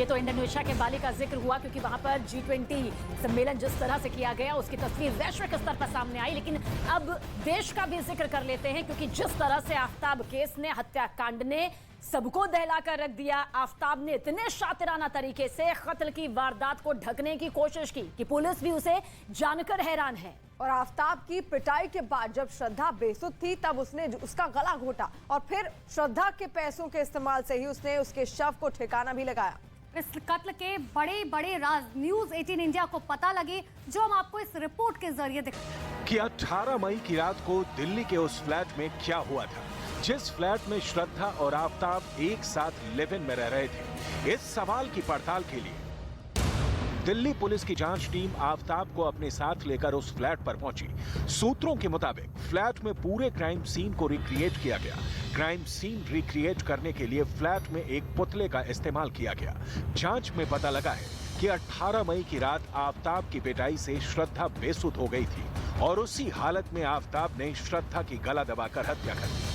ये तो इंडोनेशिया के बाली का जिक्र हुआ क्योंकि वहां पर G20 सम्मेलन जिस तरह से किया गया उसकी तस्वीर वैश्विक स्तर पर सामने आई। लेकिन अब देश का भी जिक्र कर लेते हैं क्योंकि जिस तरह से आफ्ताब केस ने, हत्याकांड ने सबको दहला कर रख दिया। आफ्ताब ने इतने शातिराना तरीके से कत्ल की वारदात को ढकने की कोशिश की कि पुलिस भी उसे जानकर हैरान है। और आफ्ताब की पिटाई के बाद जब श्रद्धा बेसुध थी तब उसने उसका गला घोटा और फिर श्रद्धा के पैसों के इस्तेमाल से ही उसने उसके शव को ठिकाना भी लगाया। इस कत्ल के बड़े बड़े राज न्यूज़ 18 इंडिया को पता लगे, जो हम आपको इस रिपोर्ट के जरिए दिखाएंगे कि 18 मई की रात को दिल्ली के उस फ्लैट में क्या हुआ था जिस फ्लैट में श्रद्धा और आफ्ताब एक साथ लिव इन में रह रहे थे। इस सवाल की पड़ताल के लिए दिल्ली पुलिस की जांच टीम आफ्ताब को अपने साथ लेकर उस फ्लैट पर पहुंची। सूत्रों के मुताबिक फ्लैट में पूरे क्राइम सीन को रिक्रिएट किया गया। क्राइम सीन रिक्रिएट करने के लिए फ्लैट में एक पुतले का इस्तेमाल किया गया। जांच में पता लगा है कि 18 मई की रात आफ्ताब की पिटाई से श्रद्धा बेसुध हो गई थी और उसी हालत में आफ्ताब ने श्रद्धा की गला दबाकर हत्या कर दी।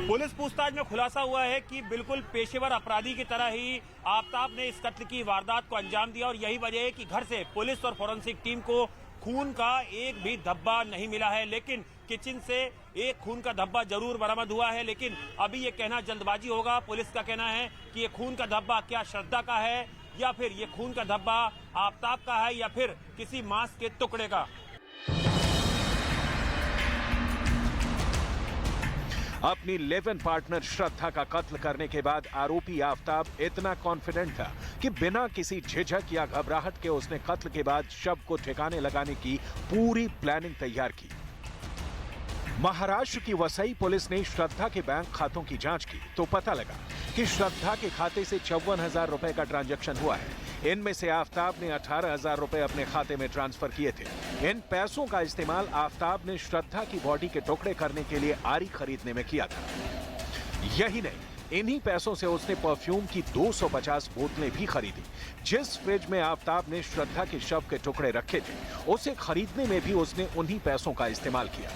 पुलिस पूछताछ में खुलासा हुआ है कि बिल्कुल पेशेवर अपराधी की तरह ही आफ्ताब ने इस कत्ल की वारदात को अंजाम दिया और यही वजह है कि घर से पुलिस और फोरेंसिक टीम को खून का एक भी धब्बा नहीं मिला है। लेकिन किचन से एक खून का धब्बा जरूर बरामद हुआ है। लेकिन अभी ये कहना जल्दबाजी होगा। पुलिस का कहना है कि ये खून का धब्बा क्या श्रद्धा का है या फिर ये खून का धब्बा आफ्ताब का है या फिर किसी मांस के टुकड़े का। अपनी लिव इन पार्टनर श्रद्धा का कत्ल करने के बाद आरोपी आफ्ताब इतना कॉन्फिडेंट था कि बिना किसी झिझक या घबराहट के उसने कत्ल के बाद शव को ठिकाने लगाने की पूरी प्लानिंग तैयार की। महाराष्ट्र की वसई पुलिस ने श्रद्धा के बैंक खातों की जांच की तो पता लगा कि श्रद्धा के खाते से 54,000 रुपए का ट्रांजैक्शन हुआ है। इनमें से आफ्ताब ने 18,000 रुपए अपने खाते में ट्रांसफर किए थे। इन पैसों का इस्तेमाल आफ्ताब ने श्रद्धा की बॉडी के टुकड़े करने के लिए आरी खरीदने में किया था। यही नहीं, इन्हीं पैसों से उसने परफ्यूम की 250 बोतलें भी खरीदी। जिस फ्रिज में आफ्ताब ने श्रद्धा के शव के टुकड़े रखे थे उसे खरीदने में भी उसने उन्हीं पैसों का इस्तेमाल किया।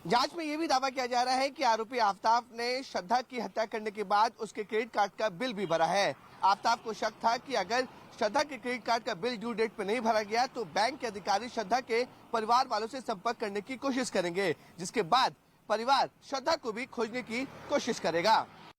जांच में यह भी दावा किया जा रहा है कि आरोपी आफ्ताब ने श्रद्धा की हत्या करने के बाद उसके क्रेडिट कार्ड का बिल भी भरा है। आफ्ताब को शक था कि अगर श्रद्धा के क्रेडिट कार्ड का बिल ड्यू डेट पर नहीं भरा गया तो बैंक के अधिकारी श्रद्धा के परिवार वालों से संपर्क करने की कोशिश करेंगे, जिसके बाद परिवार श्रद्धा को भी खोजने की कोशिश करेगा।